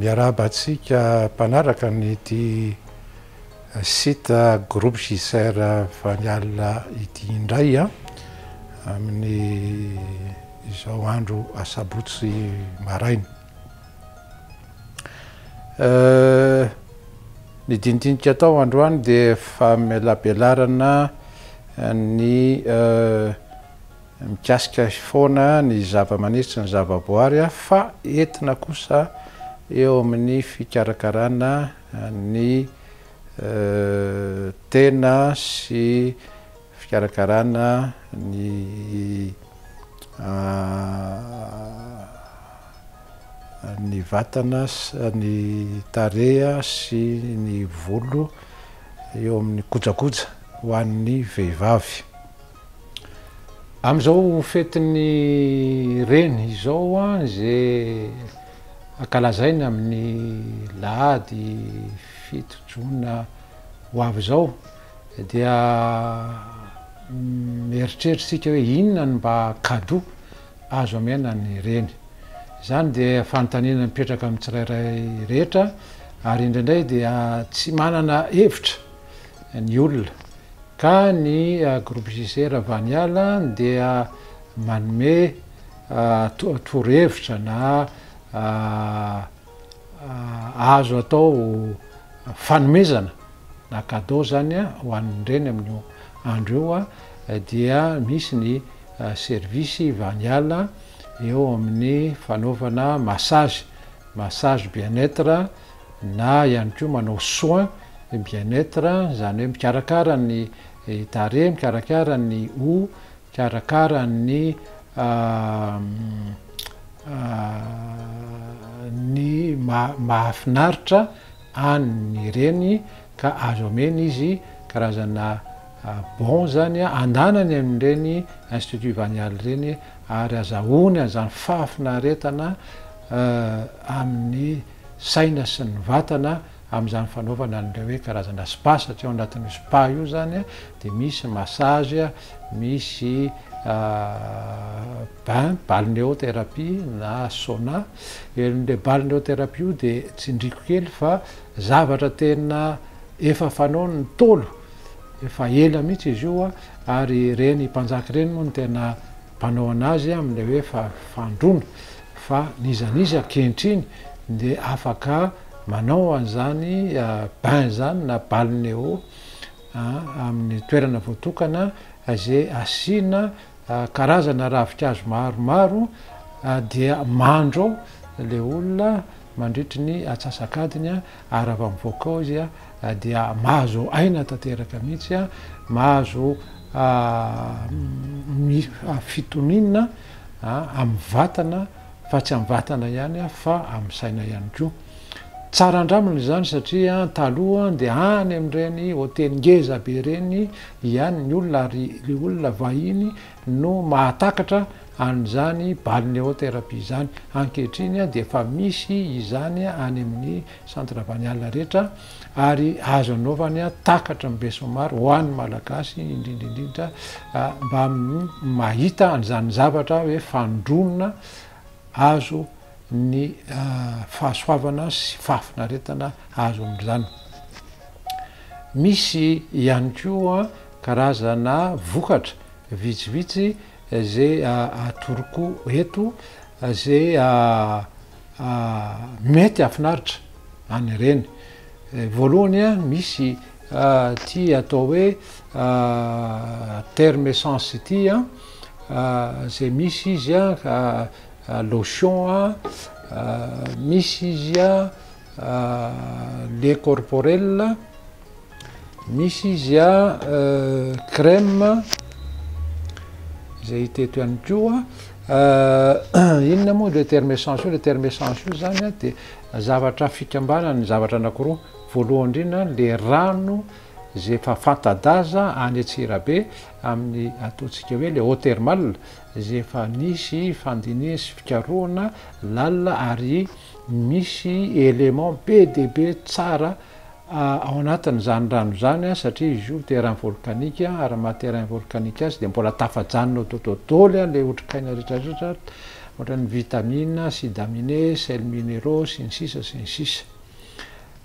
miarabatsika mpanaraka nyty sita groupe JISR Vaniala ity indray a amin'ny izao andro asabotsy maraina. Ny dinidinika atao androany de famelabelarana ny mikasika foana ny zava-maniry sy ny zava-boary fa entina kosa eo amin'ny fikarakarana ny tena sy fikarakarana ny vatana ny tareha sy ny volo eo amin'ny kojakoja ho an'ny vehivavy. Am'izao fetiny reny izao zay ankalazaina amin'ny lahady 7 Jona ho avy zao dia mieritreritsika hoe inona ny mba cadeau azo amena ny reny. Zany dia fanontaniana mipetraka amin'ny tsirairay rehetra ary indraindray dia tsy manana hevitra ny olona ka ny groupe JISR Vaniala dia manome torohevitra na azo atao fanomezana na cadeau zany ho an'ireny amin'ny andro io dia misy ny service Vaniala eo amin'ny fanaovana massage bien-être na ihany koa manao soin bien-être, zany hoe mikarakara ny tarehy, mikarakara ny hoho, mikarakara ny mahafinaritra any reny ka azo amena izy karazana bon zany andanany amin'ireny institut Vaniala reny ary azahoany an'izany fahafinaretana amin'ny saina sy ny vatana amin'izany fanaovana an'ilay hoe karazana spa satria ao anatin'io spa io zany de misy massage, misy balnéothérapie na sauna. Le balnéothérapie io de tsindriko kely fa zavatra tena efa fanaon'ny tolo efa ela mihitsy izy io ary reny mpanjaka reny moa no tena mpanao anazy amin'ilay hoe fandrona fa nizanizy ankehitriny de afaka manao an'izany bain zany na balnéo amin'ny toerana voatokana zay asina karazana ravikazo maromaro dia mandro le olona mandritry ny atsasakadiny ary avy mivoaka ao izy dia mahazo aina tanteraka mihitsy mahazo fitoninana amin'ny vatana fa tsy amin'ny vatana ihany fa amin'ny saina ihany koa. Tsara andramana zany satria taloha de any amin'ireny hôtely ngeza be reny ihany ny olona ary le olona vahiny no mahatakatra an'izany balnéothérapie zany. Ankehitriny de efa misy izany any amin'ny centre Vaniala rehetra ary azo anaovany takatra mbeso maro ho an'ny malagasy indrindrindrindra mba mahita an'izany zavatra hoe fandronona azo ny fahasoavana sy fahafinaretana azo amin'izany. Misy ihany koa karazana vokatra vitsivitsy zay atoroko eto zay mety afinaritra any reny. Voalohany misy ty atao hoe terme essence ty zay misy izy lotion misy izy lait corporel, misy izy crème zay teto ihany koa inona moa le terme essence io. Le terme essence io zany de zavatra fikambanany zavatra anankiroa. Voalohany indrindra le rano zay efa fanta-daza any Antsirabe amin'ny ataontsika hoe le eau thermale zay efa nisy fandiniana sy fikarohana lalina ary misy élément be de be tsara ao anatin'izany rano zany satria izy io terrain volcanique ary maha terrain volcanique azy de mbola tafajanona dôdôly le otrikaina rehetrarehetra ohatrany vitamina sy damine sel minéraux sy ny sisa sy ny sisa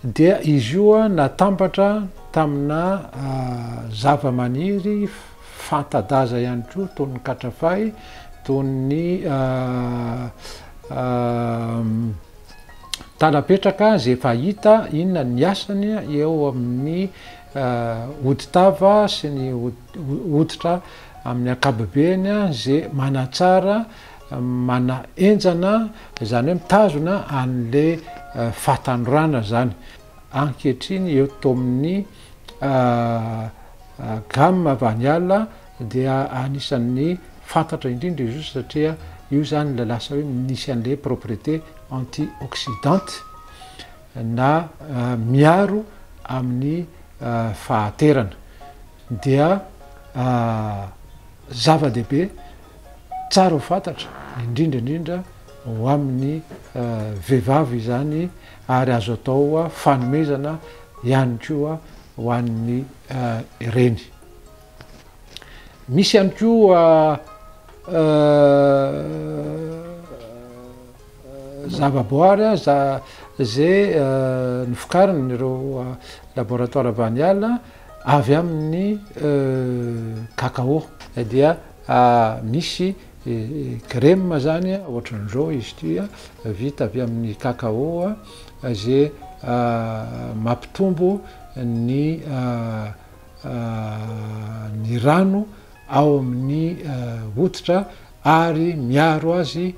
dia izy ioa natambatra tamina zava-maniry fantadaza ihany koa toy ny katrafay toy ny talapetraka zay efa hita inona ny asany eo amin'ny hoditava sy ny hoditra amin'ny akabobeny zay manatsara mana enjana zany hoe mitazona an'le fahatanorana zany ankehitriny eo to amin'ny gamme vaniala dia anisan'ny fantatra indrindra izy io satria io zany la lasa hoe misy an'le propriété antioxydante na miaro amin'ny fahaterana dia zava-dehibe tsara ho fantatra indrindraindrindra ho amin'ny vehivavy zany ary azo atao fanomezana ihany koa ho an'ny reny misy ihany koa zavaboary zay nofokariny ireo laboratoire vaniala avy amin'ny cacao dia misy crème zany ohatran'izao izy tya vita avy amin'ny cacao zay mampitombo ny rano ao amin'ny hoditra ary miaro azy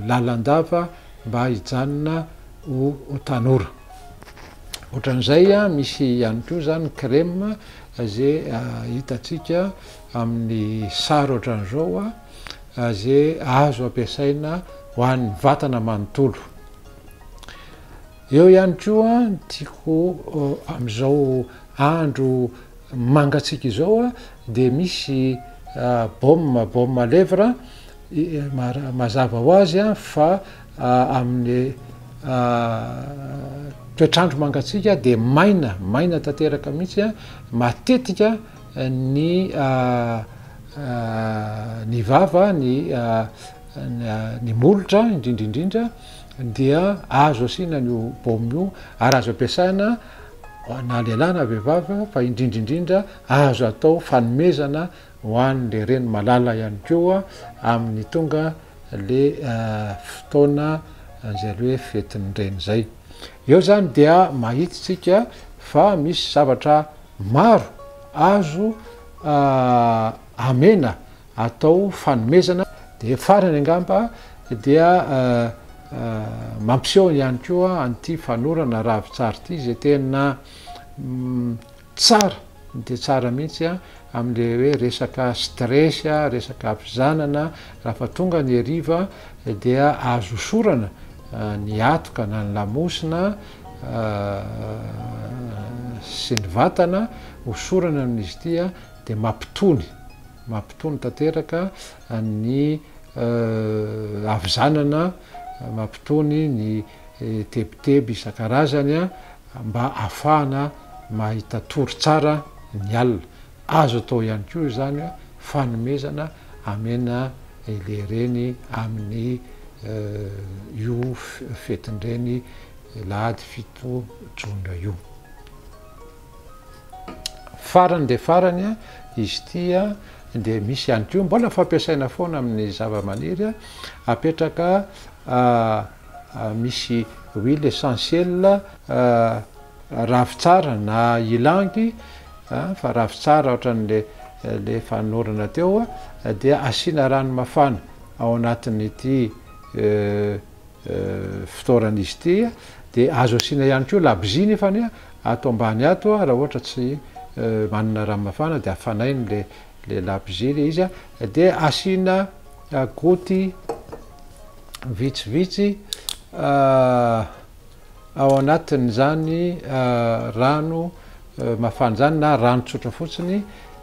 lalandava mba hijanona ho tanora ohatran'izay misy ihany koa zany crème zay hitatsika amin'ny sary ohatran'izao zay azo ampiasaina ho an'ny vatana manontolo eo ihany koa tiako am'izao andro mangatsika izao de misy baume à lèvre mazava ho azy fa amin'ny toetrandro mangatsika de maina tanteraka mihitsy matetika ny vava ny molotra indrindraindrindra dia azo asina nyo baume io ary azo ampiasana na lehilahy na vehivavy fa indrindraindrindra azo atao fanomezana ho an'le reny malala ihany koa amin'ny tonga le fotoana zay le hoe fetin'ny reny zay eo zany dia mahitatsika fa misy zavatra maro azo amena atao fanomezana de farany angamba dia mampiseho ihany koa an'ity fanorana ravitsara ity zay tena tsara de tsara mihitsy am'le hoe resaka stress resaka ampizanana raha fa tonga ny hariva dia azo osorana ny atoka na ny lamosina sy ny vatana osorana amin'izy tya de mampitony tanteraka ny avizanana mampitony ny tebiteby isan-karazany mba ahafahana mahita tory tsara ny alina azo atao ihany koa zany fanomezana amena le reny amin'ny io fetin'ireny lahady fito jona io farany de farany izy tya de misy ihany koa mbola fampiasaina foana amin'ny zava-maniry apetraka misy huile essentielle ravitsara na ilangy fa ravitsara ohatran'le fanorana teo dia asina rano mafana ao anatin'ity fitoran'izy ty de azo asina ihany koa laboziny efany ato ambany ato raha ohatra tsy manana rano mafana de afanainy le laboziny izy de asina goty vitsivitsy ao anatin' zany rano mafana zany na rano tsotra fotsiny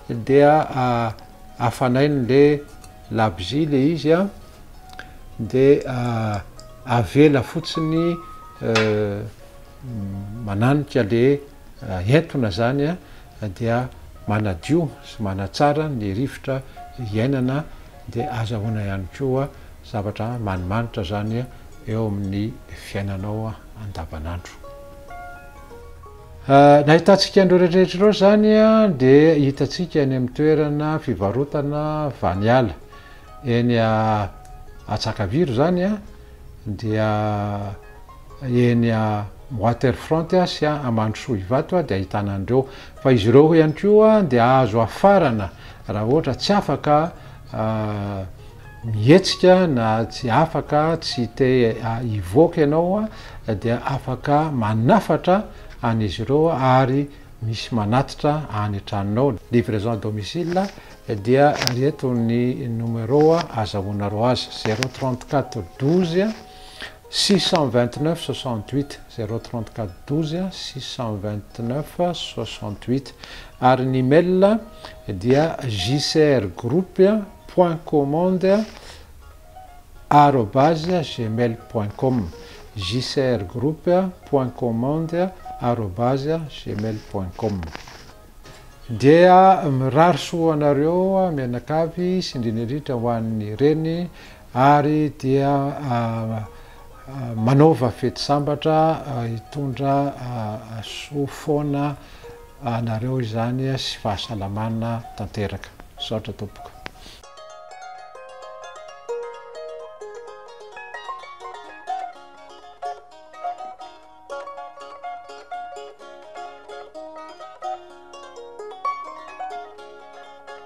dia afanainy le labozia le izy de avela fotsiny mananika le entona zany dia manadio sy manatsara ny rivotra iainana de azahoana ihany koa zavatra manimanitra zany eo amin'ny fiainanao andavanandro. Nahitantsika andreo rehetrarehetra reo zany dia hitatsika any amin'ny toerana fivarotana vaniala eny Atsakaviro zany dia eny Waterfront sy Ambanisoa Ivato dia ahitana andreo, fa izy ireo ihany koa dia azo afarana raha ohatra tsy afaka mihetsika na tsy afaka tsy te hivoaka ianao dia afaka manafatra an'izy ireo ary misy manatitra any an-tranonao. Livraison à domicile dia reto ny numéro azahoanareo azy: 034 12 629 68 034 12 629 68 ary ny mail dia jcrgroupe.commande@gmail.com jcrgroupe.commande@gmail.com. dia mirary soa anareo mianakavy sy indrindraindrindra ho an'ny reny ary dia manaova fety sambatra hitondra soa foana anareo izany sy fahasalamana tanteraka. Saotra tompoko.